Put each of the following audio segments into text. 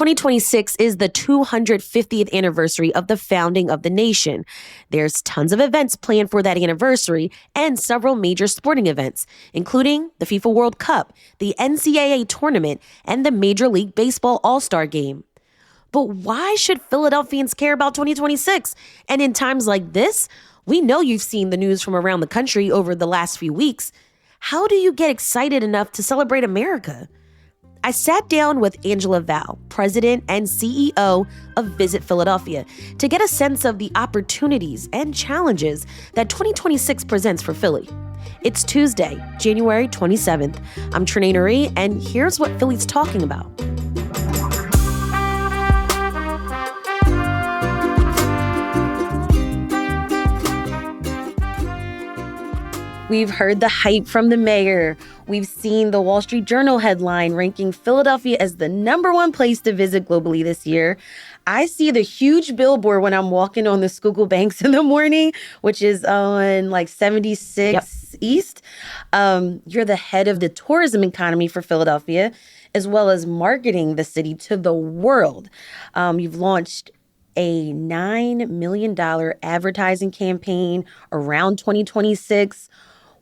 2026 is the 250th anniversary of the founding of the nation. There's tons of events planned for that anniversary and several major sporting events, including the FIFA World Cup, the NCAA tournament, and the Major League Baseball All-Star Game. But why should Philadelphians care about 2026? And in times like this, we know you've seen the news from around the country over the last few weeks. How do you get excited enough to celebrate America? I sat down with Angela Val, president and CEO of Visit Philadelphia, to get a sense of the opportunities and challenges that 2026 presents for Philly. It's Tuesday, January 27th. I'm Trenae Nuri, and here's what Philly's talking about. We've heard the hype from the mayor. We've seen the Wall Street Journal headline ranking Philadelphia as the #1 place to visit globally this year. I see the huge billboard when I'm walking on the Schuylkill Banks in the morning, which is on like 76 East. You're the head of the tourism economy for Philadelphia, as well as marketing the city to the world. You've launched a $9 million advertising campaign around 2026.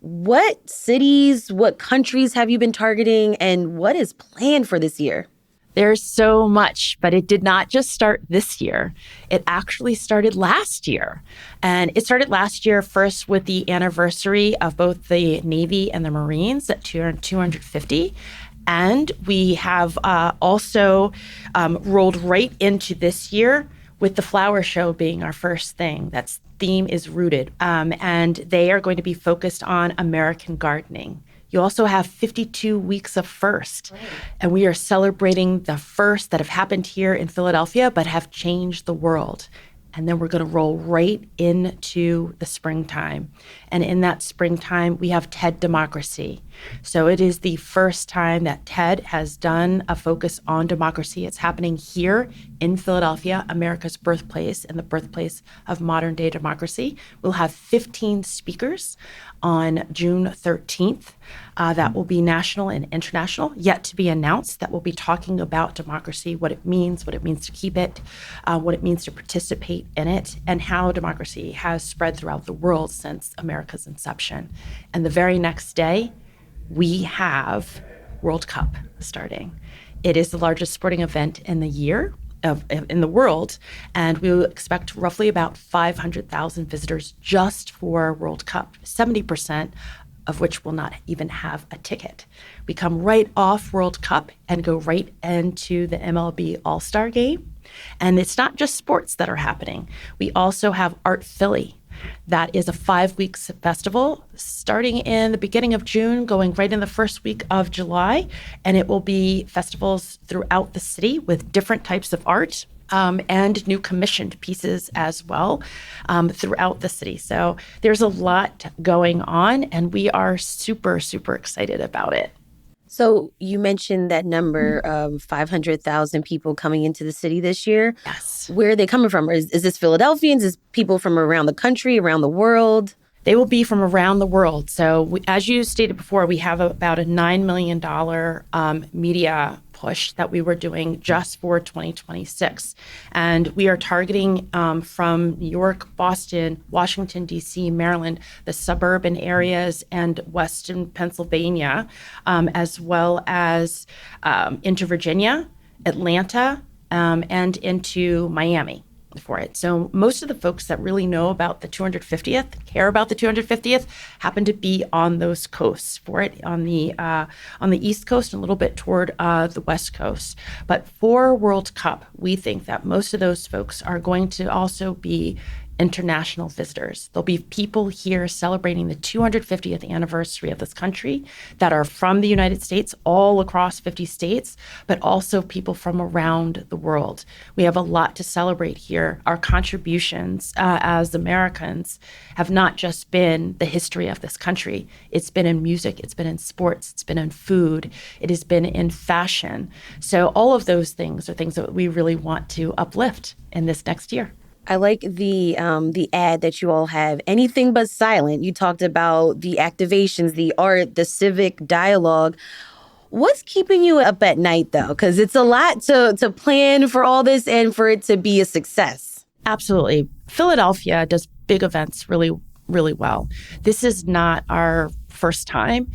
What cities, what countries have you been targeting, and what is planned for this year? There's so much, but it did not just start this year. It actually started last year. And it started last year first with the anniversary of both the Navy and the Marines at 250. And we have also rolled right into this year with the flower show being our first thing. That's theme is rooted. And they are going to be focused on American gardening. You also have 52 weeks of first. Right. And we are celebrating the first that have happened here in Philadelphia, but have changed the world. And then we're going to roll right into the springtime. And in that springtime, we have TED Democracy. So it is the first time that TED has done a focus on democracy. It's happening here in Philadelphia, America's birthplace and the birthplace of modern day democracy. We'll have 15 speakers on June 13th. That will be national and international, yet to be announced, that will be talking about democracy, what it means to keep it, what it means to participate in it, and how democracy has spread throughout the world since America's inception. And the very next day, we have World Cup starting. It is the largest sporting event in the year, in the world, and we will expect roughly about 500,000 visitors just for World Cup, 70% of which will not even have a ticket. We come right off World Cup and go right into the MLB All-Star Game. And it's not just sports that are happening. We also have Art Philly. That is a 5-week festival starting in the beginning of June, going right in the first week of July. And it will be festivals throughout the city with different types of art and new commissioned pieces as well throughout the city. So there's a lot going on, and we are super, super excited about it. So you mentioned that number of 500,000 people coming into the city this year. Yes. Where are they coming from? Is this Philadelphians? Is people from around the country, around the world? They will be from around the world. So as you stated before, we have about a $9 million media push that we were doing just for 2026. And we are targeting from New York, Boston, Washington, D.C., Maryland, the suburban areas, and Western Pennsylvania, as well as into Virginia, Atlanta, and into Miami for it. So most of the folks that really know about the 250th, care about the 250th, happen to be on those coasts for it, on the East Coast and a little bit toward the West Coast. But for World Cup, we think that most of those folks are going to also be international visitors. There'll be people here celebrating the 250th anniversary of this country that are from the United States, all across 50 states, but also people from around the world. We have a lot to celebrate here. Our contributions as Americans have not just been the history of this country. It's been in music, it's been in sports, it's been in food, it has been in fashion. So all of those things are things that we really want to uplift in this next year. I like the ad that you all have, Anything But Silent. You talked about the activations, the art, the civic dialogue. What's keeping you up at night, though? Because it's a lot to plan for all this and for it to be a success. Absolutely. Philadelphia does big events really, really well. This is not our first time.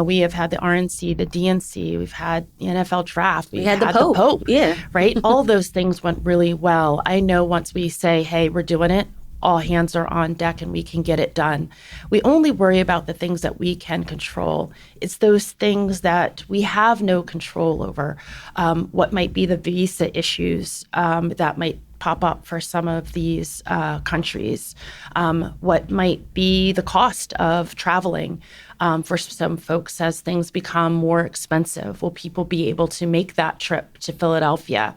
We have had the RNC, the DNC, we've had the NFL draft, We had the Pope. Yeah. Right? All those things went really well. I know once we say, hey, we're doing it, all hands are on deck and we can get it done. We only worry about the things that we can control. It's those things that we have no control over. What might be the visa issues that might pop up for some of these countries? What might be the cost of traveling for some folks as things become more expensive? Will people be able to make that trip to Philadelphia?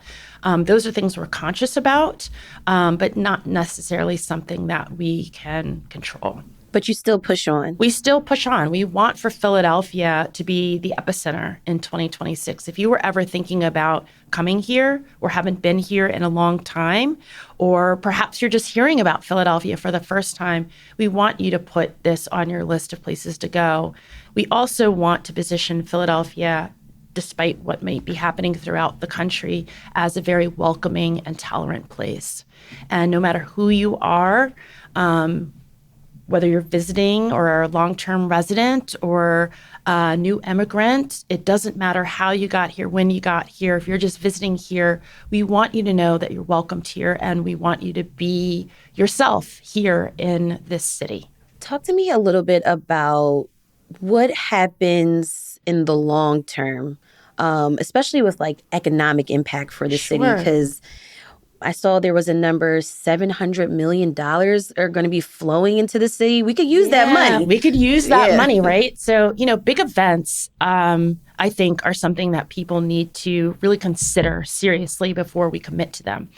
Those are things we're conscious about, but not necessarily something that we can control. But you still push on. We still push on. We want for Philadelphia to be the epicenter in 2026. If you were ever thinking about coming here or haven't been here in a long time, or perhaps you're just hearing about Philadelphia for the first time, we want you to put this on your list of places to go. We also want to position Philadelphia, despite what might be happening throughout the country, as a very welcoming and tolerant place. And no matter who you are, whether you're visiting or are a long-term resident or a new immigrant, it doesn't matter how you got here, when you got here. If you're just visiting here, we want you to know that you're welcomed here and we want you to be yourself here in this city. Talk to me a little bit about what happens in the long term, especially with like economic impact for the city, because I saw there was a number, $700 million are going to be flowing into the city. We could use that money. We could use that money, right? So, big events, I think, are something that people need to really consider seriously before we commit to them.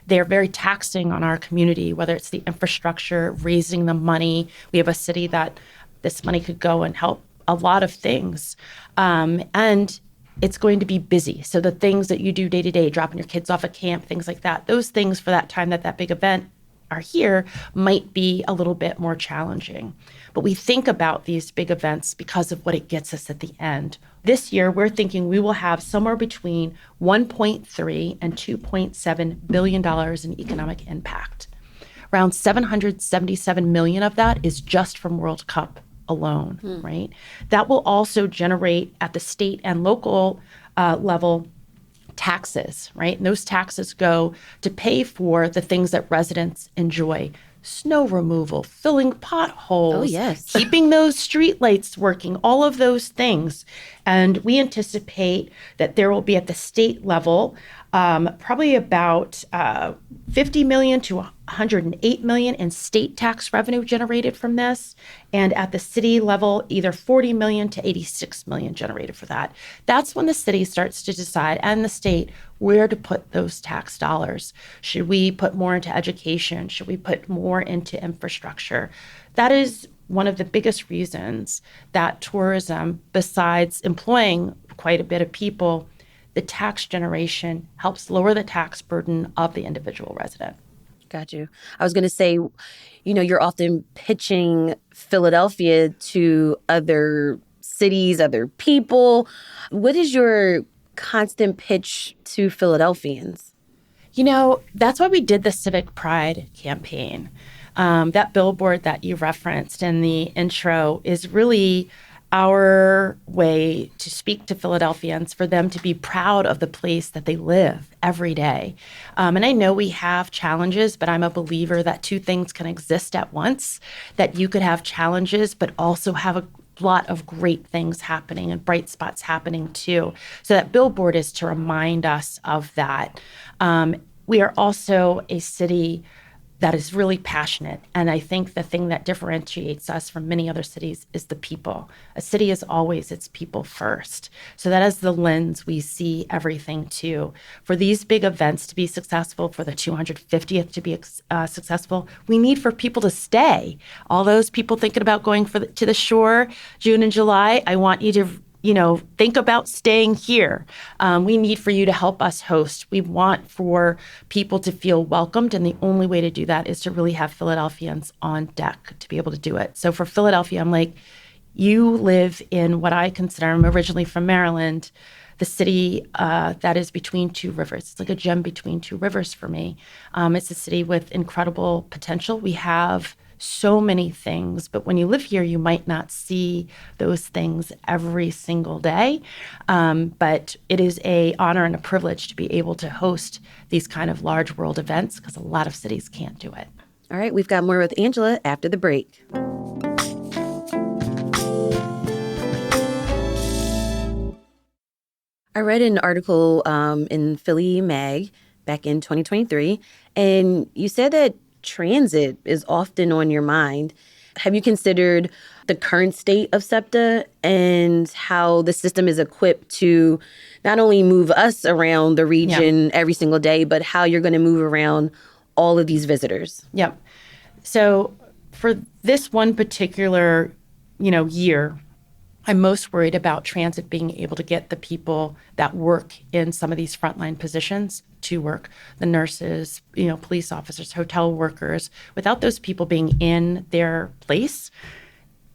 They're very taxing on our community, whether it's the infrastructure, raising the money. We have a city that this money could go and help a lot of things. And it's going to be busy. So the things that you do day to day, dropping your kids off at camp, things like that, those things for that time that big event are here might be a little bit more challenging. But we think about these big events because of what it gets us at the end. This year, we're thinking we will have somewhere between $1.3 and $2.7 billion in economic impact. Around $777 million of that is just from World Cup alone, right? That will also generate at the state and local level taxes, right? And those taxes go to pay for the things that residents enjoy. Snow removal, filling potholes, keeping those streetlights working, all of those things. And we anticipate that there will be at the state level probably about $50 million to $108 million in state tax revenue generated from this. And at the city level, either $40 million to $86 million generated for that. That's when the city starts to decide, and the state, where to put those tax dollars. Should we put more into education? Should we put more into infrastructure? That is one of the biggest reasons that tourism, besides employing quite a bit of people, the tax generation helps lower the tax burden of the individual resident. Got you. I was going to say, you're often pitching Philadelphia to other cities, other people. What is your constant pitch to Philadelphians? That's why we did the Civic Pride campaign. That billboard that you referenced in the intro is really our way to speak to Philadelphians, for them to be proud of the place that they live every day. And I know we have challenges, but I'm a believer that two things can exist at once, that you could have challenges, but also have a lot of great things happening and bright spots happening too. So that billboard is to remind us of that. We are also a city that is really passionate. And I think the thing that differentiates us from many other cities is the people. A city is always its people first. So that is the lens we see everything to. For these big events to be successful, for the 250th to be successful, we need for people to stay. All those people thinking about going to the shore, June and July, I want you to think about staying here. We need for you to help us host. We want for people to feel welcomed. And the only way to do that is to really have Philadelphians on deck to be able to do it. So for Philadelphia, I'm like, You live in what I consider, I'm originally from Maryland, the city that is between two rivers. It's like a gem between two rivers for me. It's a city with incredible potential. We have so many things, but when you live here, you might not see those things every single day. But it is an honor and a privilege to be able to host these kind of large world events because a lot of cities can't do it. All right, we've got more with Angela after the break. I read an article in Philly Mag back in 2023, and you said that transit is often on your mind. Have you considered the current state of SEPTA and how the system is equipped to not only move us around the region every single day, but how you're going to move around all of these visitors? Yep. So for this one particular, year, I'm most worried about transit being able to get the people that work in some of these frontline positions to work, the nurses, police officers, hotel workers. Without those people being in their place,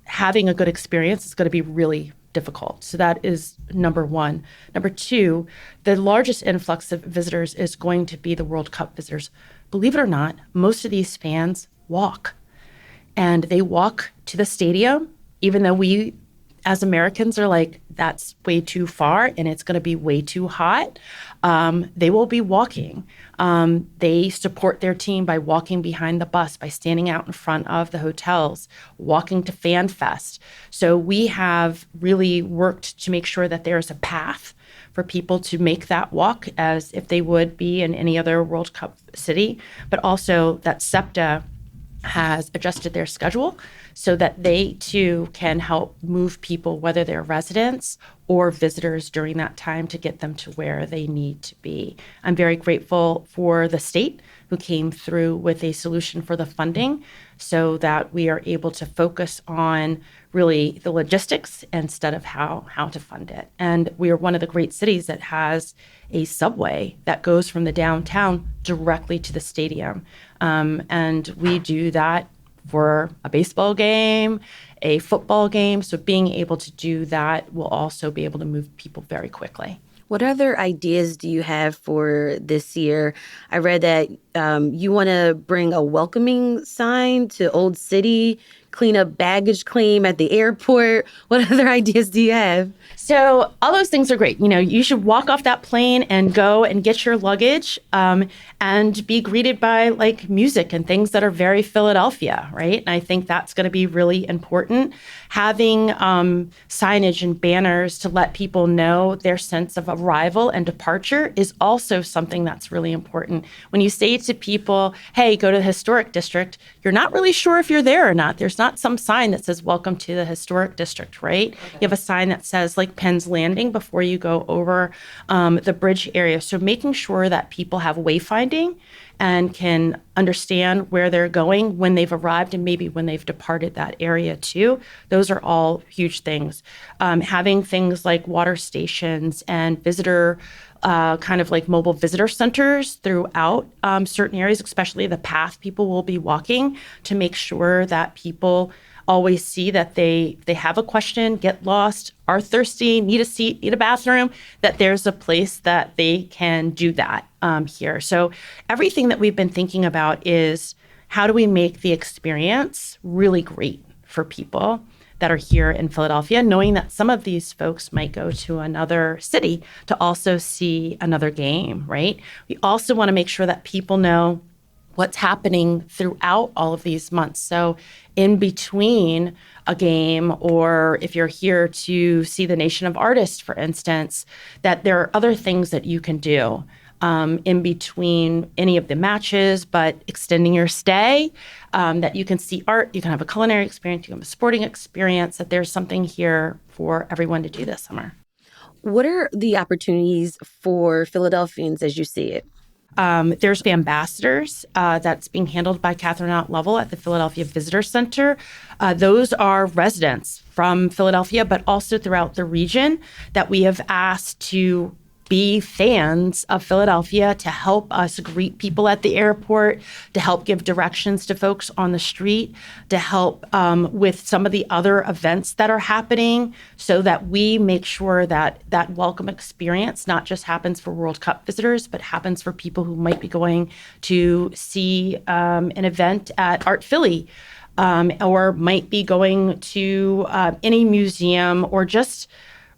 having a good experience is going to be really difficult. So that is number one. Number two, the largest influx of visitors is going to be the World Cup visitors. Believe it or not, most of these fans walk. And they walk to the stadium, even though we as Americans are like, that's way too far and it's going to be way too hot. They will be walking. They support their team by walking behind the bus, by standing out in front of the hotels, walking to Fan Fest. So we have really worked to make sure that there's a path for people to make that walk as if they would be in any other World Cup city, but also that SEPTA has adjusted their schedule so that they too can help move people, whether they're residents or visitors during that time, to get them to where they need to be. I'm very grateful for the state who came through with a solution for the funding so that we are able to focus on really the logistics instead of how to fund it. And we are one of the great cities that has a subway that goes from the downtown directly to the stadium. And we do that for a baseball game, a football game. So being able to do that will also be able to move people very quickly. What other ideas do you have for this year? I read that you want to bring a welcoming sign to Old City, clean up baggage claim at the airport. What other ideas do you have? So all those things are great. You should walk off that plane and go and get your luggage and be greeted by like music and things that are very Philadelphia, right? And I think that's going to be really important. Having signage and banners to let people know their sense of arrival and departure is also something that's really important. When you say to people, hey, go to the historic district, you're not really sure if you're there or not. There's not some sign that says, welcome to the historic district, right? Okay. You have a sign that says like Penn's Landing before you go over the bridge area. So making sure that people have wayfinding and can understand where they're going when they've arrived and maybe when they've departed that area too. Those are all huge things. Having things like water stations and visitor kind of like mobile visitor centers throughout certain areas, especially the path people will be walking, to make sure that people always see that they have a question, get lost, are thirsty, need a seat, need a bathroom, that there's a place that they can do that here. So everything that we've been thinking about is how do we make the experience really great for people that are here in Philadelphia, knowing that some of these folks might go to another city to also see another game, right? We also want to make sure that people know what's happening throughout all of these months. So in between a game, or if you're here to see the Nation of Artists, for instance, that there are other things that you can do in between any of the matches, but extending your stay, that you can see art, you can have a culinary experience, you can have a sporting experience, that there's something here for everyone to do this summer. What are the opportunities for Philadelphians as you see it? There's the ambassadors that's being handled by Catherine Ott Lovell at the Philadelphia Visitor Center. Those are residents from Philadelphia, but also throughout the region that we have asked to be fans of Philadelphia, to help us greet people at the airport, to help give directions to folks on the street, to help with some of the other events that are happening, so that we make sure that that welcome experience not just happens for World Cup visitors, but happens for people who might be going to see an event at Art Philly, or might be going to any museum, or just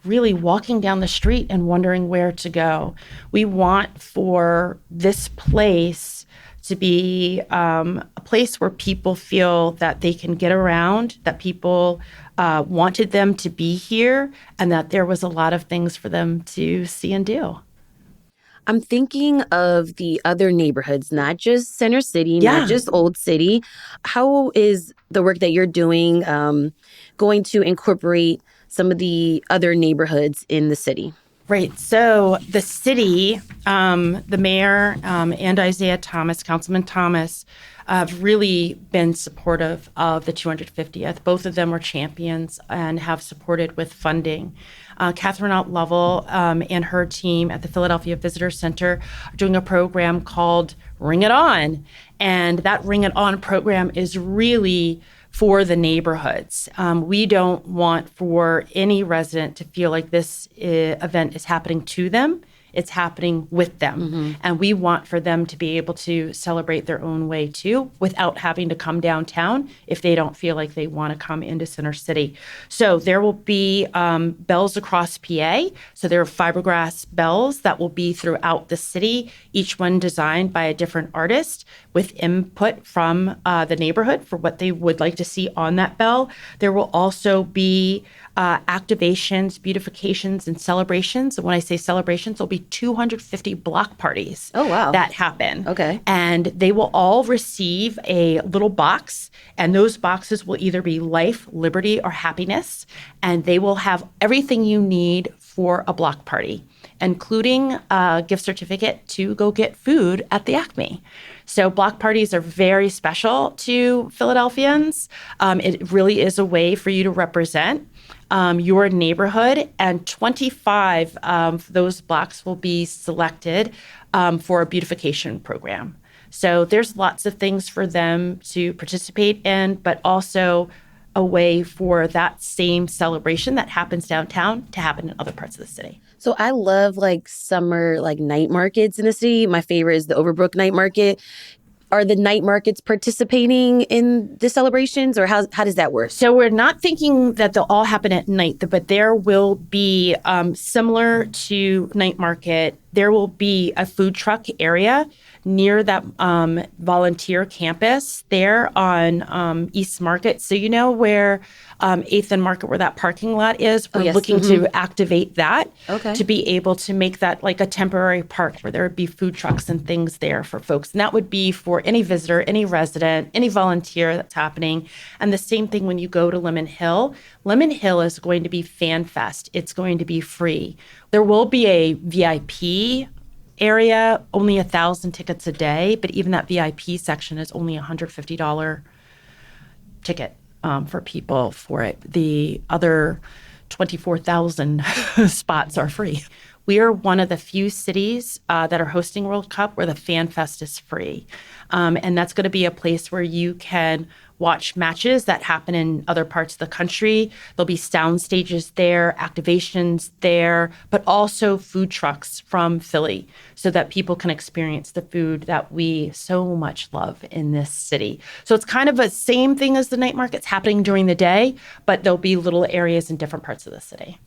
really walking down the street and wondering where to go. We want for this place to be a place where people feel that they can get around, that people wanted them to be here, and that there was a lot of things for them to see and do. I'm thinking of the other neighborhoods, not just Center City, not just Old City. How is the work that you're doing going to incorporate some of the other neighborhoods in the city? Right. So the city, the mayor and Isaiah Thomas, Councilman Thomas, have really been supportive of the 250th. Both of them are champions and have supported with funding. Catherine Ott Lovell and her team at the Philadelphia Visitor Center are doing a program called Ring It On. And that Ring It On program is really for the neighborhoods. We don't want for any resident to feel like this event is happening to them. It's happening with them. Mm-hmm. And we want for them to be able to celebrate their own way too, without having to come downtown if they don't feel like they want to come into Center City. So there will be bells across PA. So there are fiberglass bells that will be throughout the city, each one designed by a different artist with input from the neighborhood for what they would like to see on that bell. There will also be activations, beautifications, and celebrations. And when I say celebrations, there'll be 250 block parties that happen. Okay. And they will all receive a little box, and those boxes will either be life, liberty, or happiness. And they will have everything you need for a block party, including a gift certificate to go get food at the Acme. So block parties are very special to Philadelphians. It really is a way for you to represent your neighborhood, and 25 of those blocks will be selected for a beautification program. So there's lots of things for them to participate in, but also a way for that same celebration that happens downtown to happen in other parts of the city. So I love summer night markets in the city. My favorite is the Overbrook Night Market. Are the night markets participating in the celebrations, or how does that work? So we're not thinking that they'll all happen at night, but there will be, similar to night market, there will be a food truck area near that volunteer campus there on East Market. So you know where 8th and Market, where that parking lot is? We're looking to activate that to be able to make that like a temporary park where there would be food trucks and things there for folks. And that would be for any visitor, any resident, any volunteer that's happening. And the same thing when you go to Lemon Hill. Lemon Hill is going to be Fan Fest. It's going to be free. There will be a VIP area, only 1,000 tickets a day, but even that VIP section is only $150 ticket for people for it. The other 24,000 spots are free. We are one of the few cities that are hosting World Cup where the Fan Fest is free. And that's going to be a place where you can watch matches that happen in other parts of the country. There'll be sound stages there, activations there, but also food trucks from Philly so that people can experience the food that we so much love in this city. So it's kind of a same thing as the night markets happening during the day, but there'll be little areas in different parts of the city.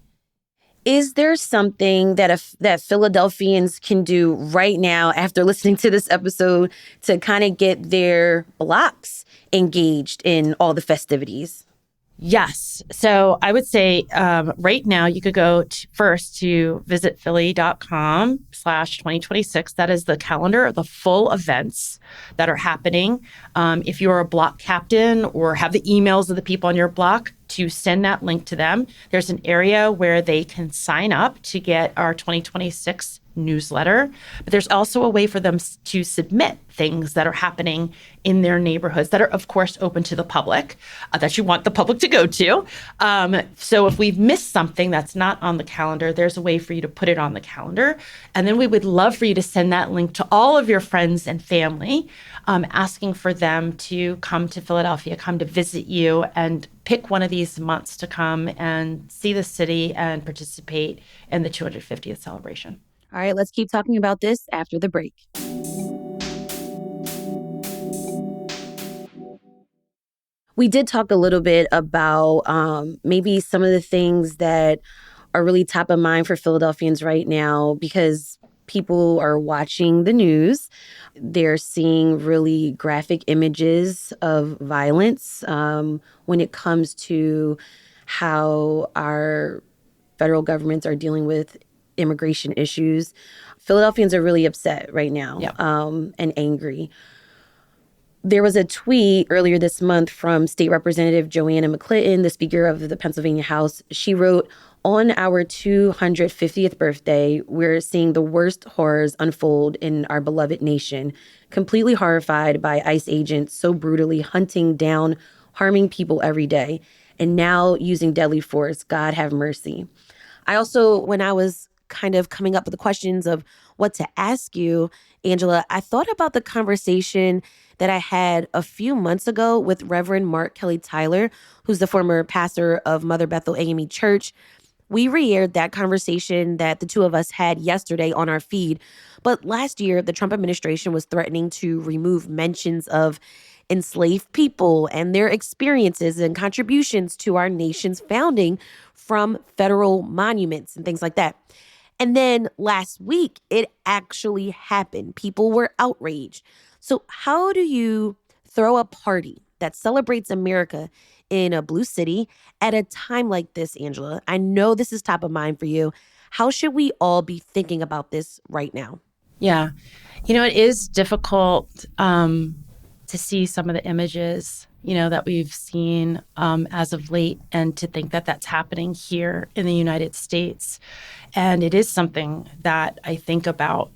Is there something that Philadelphians can do right now after listening to this episode to kind of get their blocks engaged in all the festivities? Yes. So I would say right now you could go first to visitphilly.com/2026. That is the calendar of the full events that are happening. If you're a block captain or have the emails of the people on your block, to send that link to them. There's an area where they can sign up to get our 2026 newsletter, but there's also a way for them to submit things that are happening in their neighborhoods that are, of course, open to the public, that you want the public to go to. So if we've missed something that's not on the calendar, there's a way for you to put it on the calendar. And then we would love for you to send that link to all of your friends and family, asking for them to come to Philadelphia, come to visit you, and pick one of these months to come and see the city and participate in the 250th celebration. All right, let's keep talking about this after the break. We did talk a little bit about maybe some of the things that are really top of mind for Philadelphians right now, because people are watching the news. They're seeing really graphic images of violence when it comes to how our federal governments are dealing with immigration issues. Philadelphians are really upset right now, and angry. There was a tweet earlier this month from State Representative Joanna McClinton, the Speaker of the Pennsylvania House. She wrote, "On our 250th birthday, we're seeing the worst horrors unfold in our beloved nation, completely horrified by ICE agents so brutally hunting down, harming people every day, and now using deadly force. God have mercy." I also, when I was kind of coming up with the questions of what to ask you, Angela, I thought about the conversation that I had a few months ago with Reverend Mark Kelly Tyler, who's the former pastor of Mother Bethel AME Church. We re-aired that conversation that the two of us had yesterday on our feed. But last year, the Trump administration was threatening to remove mentions of enslaved people and their experiences and contributions to our nation's founding from federal monuments and things like that. And then last week, it actually happened. People were outraged. So how do you throw a party that celebrates America in a blue city at a time like this, Angela? I know this is top of mind for you. How should we all be thinking about this right now? Yeah. It is difficult to see some of the images, that we've seen as of late, and to think that that's happening here in the United States. And it is something that I think about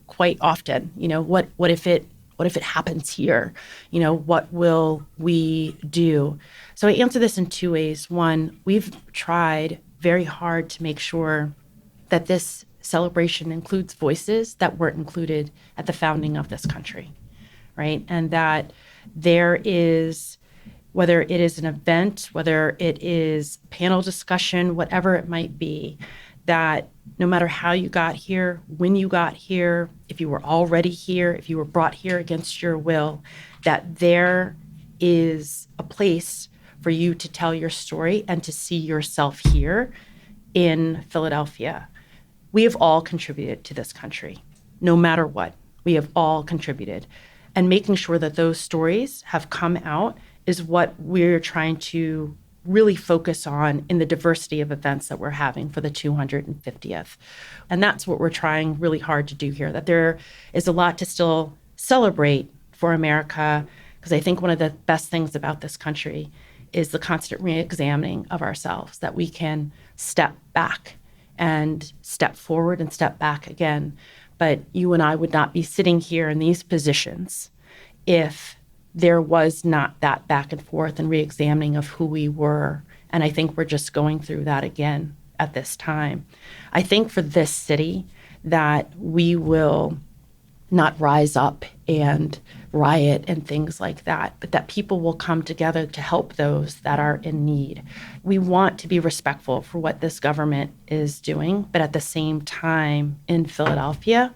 quite often. What if it happens here? What will we do? So I answer this in two ways. One, we've tried very hard to make sure that this celebration includes voices that weren't included at the founding of this country, right? And that there is, whether it is an event, whether it is panel discussion, whatever it might be, that no matter how you got here, when you got here, if you were already here, if you were brought here against your will, that there is a place for you to tell your story and to see yourself here in Philadelphia. We have all contributed to this country, no matter what. We have all contributed. And making sure that those stories have come out is what we're trying to really focus on in the diversity of events that we're having for the 250th. And that's what we're trying really hard to do here, that there is a lot to still celebrate for America, because I think one of the best things about this country is the constant re-examining of ourselves, that we can step back and step forward and step back again. But you and I would not be sitting here in these positions if there was not that back and forth and re-examining of who we were. And I think we're just going through that again at this time. I think for this city that we will not rise up and riot and things like that, but that people will come together to help those that are in need. We want to be respectful for what this government is doing, but at the same time in Philadelphia,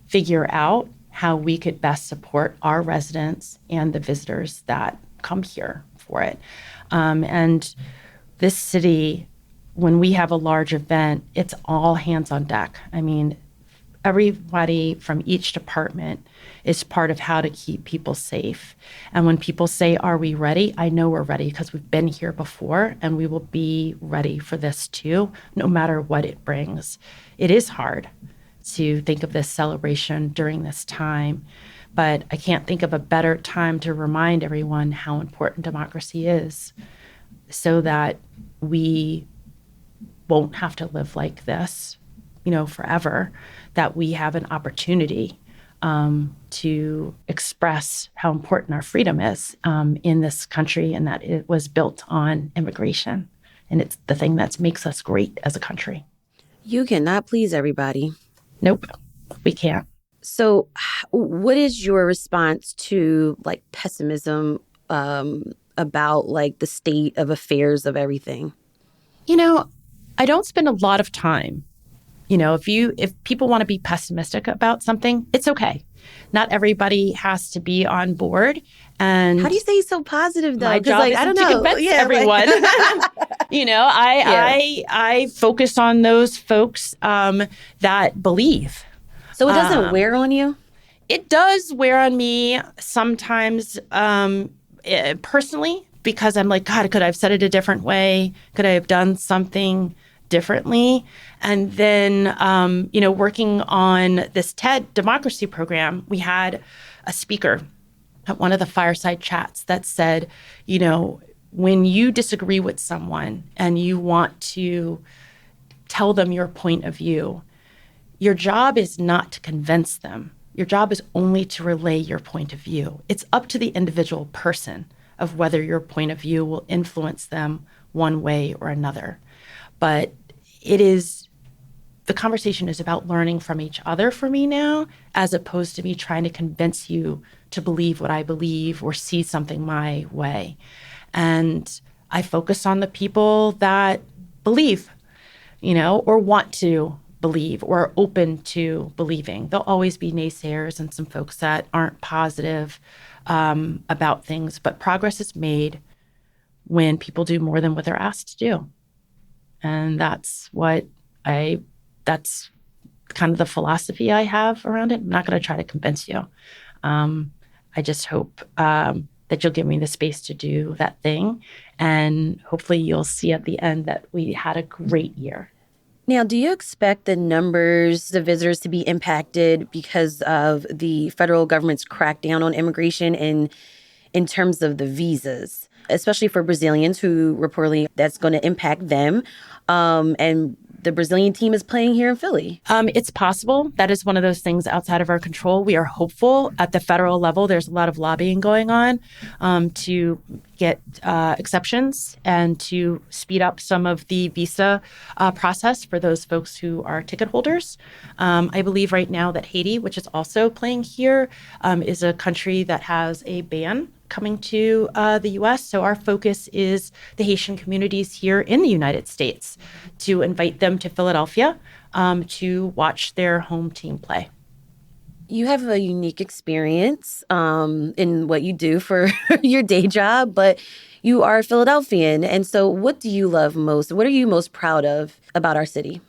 figure out how we could best support our residents and the visitors that come here for it. And this city, when we have a large event, it's all hands on deck. I mean, everybody from each department is part of how to keep people safe. And when people say, are we ready? I know we're ready because we've been here before, and we will be ready for this too, no matter what it brings. It is hard to think of this celebration during this time, but I can't think of a better time to remind everyone how important democracy is. so that we won't have to live like this, forever, that we have an opportunity to express how important our freedom is in this country, and that it was built on immigration. And it's the thing that makes us great as a country. You cannot please everybody. Nope, we can't. So what is your response to like pessimism about like the state of affairs of everything? I don't spend a lot of time. If people want to be pessimistic about something, it's okay. Not everybody has to be on board. And how do you stay so positive though? My job is to convince everyone. I focus on those folks that believe. So it doesn't wear on you? It does wear on me sometimes personally, because I'm like, God, could I have said it a different way? Could I have done something differently? And then, working on this TED democracy program, we had a speaker at one of the fireside chats that said, when you disagree with someone and you want to tell them your point of view, your job is not to convince them. Your job is only to relay your point of view. It's up to the individual person of whether your point of view will influence them one way or another. But the conversation is about learning from each other for me now, as opposed to me trying to convince you to believe what I believe or see something my way. And I focus on the people that believe, or want to believe or are open to believing. There'll always be naysayers and some folks that aren't positive about things, but progress is made when people do more than what they're asked to do. And that's kind of the philosophy I have around it. I'm not going to try to convince you. I just hope that you'll give me the space to do that thing. And hopefully you'll see at the end that we had a great year. Now, do you expect the numbers of visitors to be impacted because of the federal government's crackdown on immigration in terms of the visas, especially for Brazilians who reportedly that's going to impact them? And the Brazilian team is playing here in Philly. It's possible. That is one of those things outside of our control. We are hopeful at the federal level. There's a lot of lobbying going on to get exceptions and to speed up some of the visa process for those folks who are ticket holders. I believe right now that Haiti, which is also playing here, is a country that has a ban coming to the U.S. So our focus is the Haitian communities here in the United States, to invite them to Philadelphia to watch their home team play. You have a unique experience in what you do for your day job, but you are a Philadelphian. And so what do you love most? What are you most proud of about our city?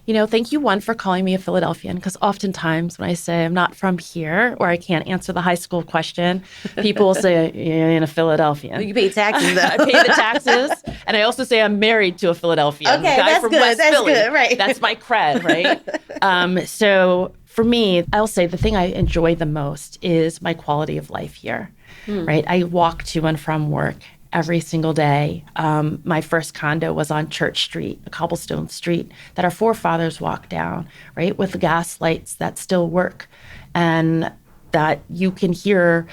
Thank you, one, for calling me a Philadelphian, because oftentimes when I say I'm not from here or I can't answer the high school question, people will say, you're a Philadelphian. Well, you pay taxes, though. I pay the taxes. And I also say I'm married to a Philadelphian. Okay, guy that's from good. West That's Philly. good, right. That's my cred, right? So for me, I'll say the thing I enjoy the most is my quality of life here, right? I walk to and from work every single day. My first condo was on Church Street, a cobblestone street that our forefathers walked down, right, with the gas lights that still work. And that you can hear,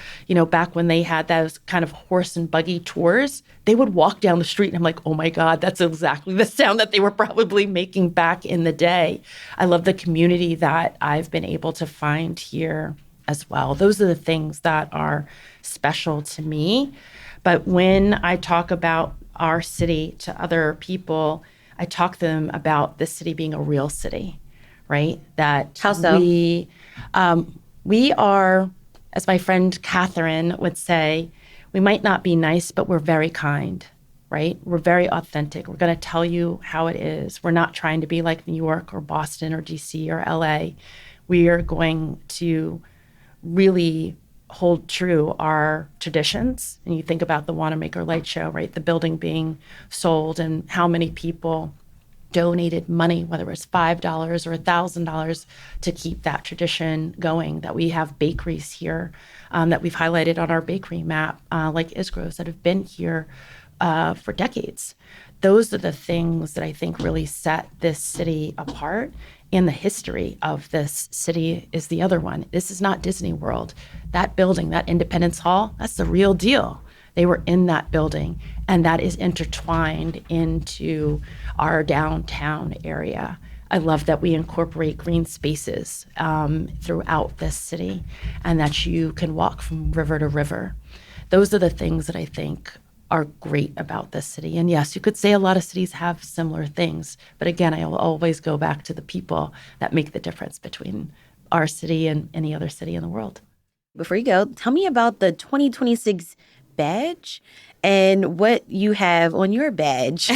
back when they had those kind of horse and buggy tours, they would walk down the street and I'm like, oh my God, that's exactly the sound that they were probably making back in the day. I love the community that I've been able to find here as well. Those are the things that are special to me. But when I talk about our city to other people, I talk to them about this city being a real city, right? That how so? We are, as my friend Catherine would say, we might not be nice, but we're very kind, right? We're very authentic. We're going to tell you how it is. We're not trying to be like New York or Boston or DC or LA. We are going to really hold true our traditions. And you think about the Wanamaker Light Show, right? The building being sold and how many people donated money, whether it was $5 or $1,000, to keep that tradition going. That we have bakeries here that we've highlighted on our bakery map, like Isgro's, that have been here for decades. Those are the things that I think really set this city apart. And the history of this city is the other one. This is not Disney World. That building, that Independence Hall, that's the real deal. They were in that building, and that is intertwined into our downtown area. I love that we incorporate green spaces throughout this city, and that you can walk from river to river. Those are the things that I think are great about this city. And yes, you could say a lot of cities have similar things, but again, I will always go back to the people that make the difference between our city and any other city in the world. Before you go, tell me about the 2026 badge and what you have on your badge.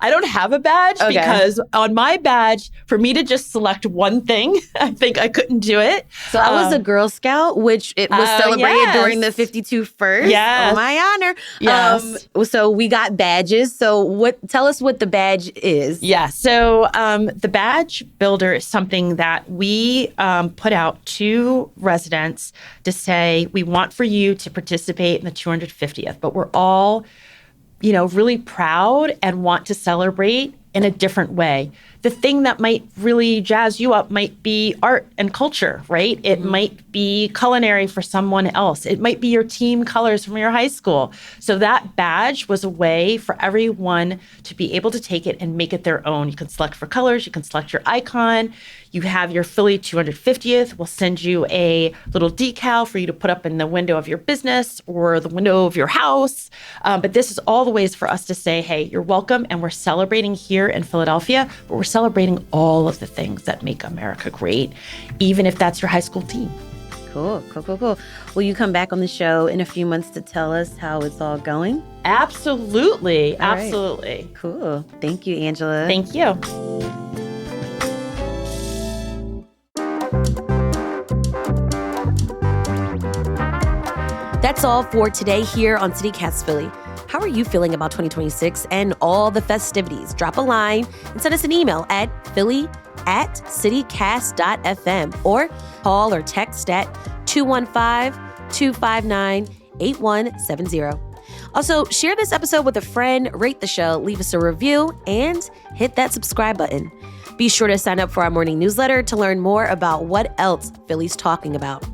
I don't have a badge because on my badge, for me to just select one thing, I think I couldn't do it. So I was a Girl Scout, which it was celebrated during the 52 first. Yes. Oh, my honor. Yes. So we got badges. So tell us what the badge is. Yeah. So the badge builder is something that we put out to residents to say, we want for you to participate in the 250th, but we're all really proud and want to celebrate in a different way. The thing that might really jazz you up might be art and culture, right? It might be culinary for someone else. It might be your team colors from your high school. So that badge was a way for everyone to be able to take it and make it their own. You can select for colors. You can select your icon. You have your Philly 250th. We'll send you a little decal for you to put up in the window of your business or the window of your house. But this is all the ways for us to say, hey, you're welcome. And we're celebrating here in Philadelphia, but we're celebrating all of the things that make America great, even if that's your high school team. Cool. Will you come back on the show in a few months to tell us how it's all going? Absolutely. All right. Absolutely. Cool. Thank you, Angela. Thank you. That's all for today here on CityCast Philly. How are you feeling about 2026 and all the festivities? Drop a line and send us an email at philly@citycast.fm or call or text at 215-259-8170. Also, share this episode with a friend, rate the show, leave us a review, and hit that subscribe button. Be sure to sign up for our morning newsletter to learn more about what else Philly's talking about.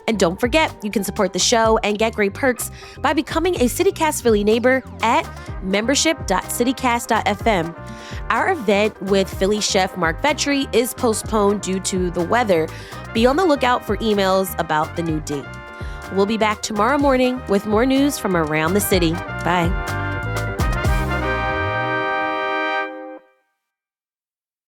And don't forget, you can support the show and get great perks by becoming a CityCast Philly neighbor at membership.citycast.fm. Our event with Philly chef Mark Vetri is postponed due to the weather. Be on the lookout for emails about the new date. We'll be back tomorrow morning with more news from around the city. Bye.